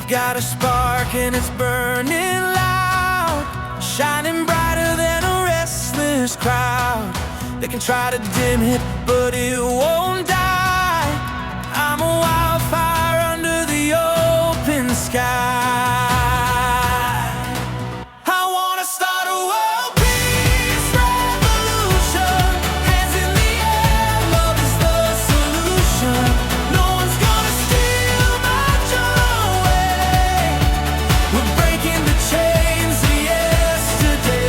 got a spark and it's burning loud, shining brighter than a restless crowd. They can try to dim it, but it won't die. I'm a wildfire under the open sky. I wanna start a world peace revolution. Hands in the air, love is the solution. No one's gonna steal my joy away. We're breaking the chains of yesterday.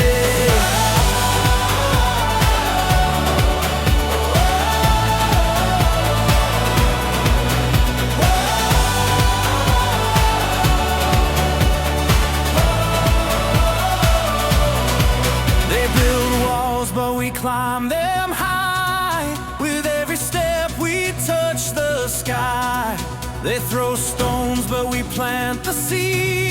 They build walls, but we climb them high. With every step we touch the sky. They throw stones, but we plant the seed.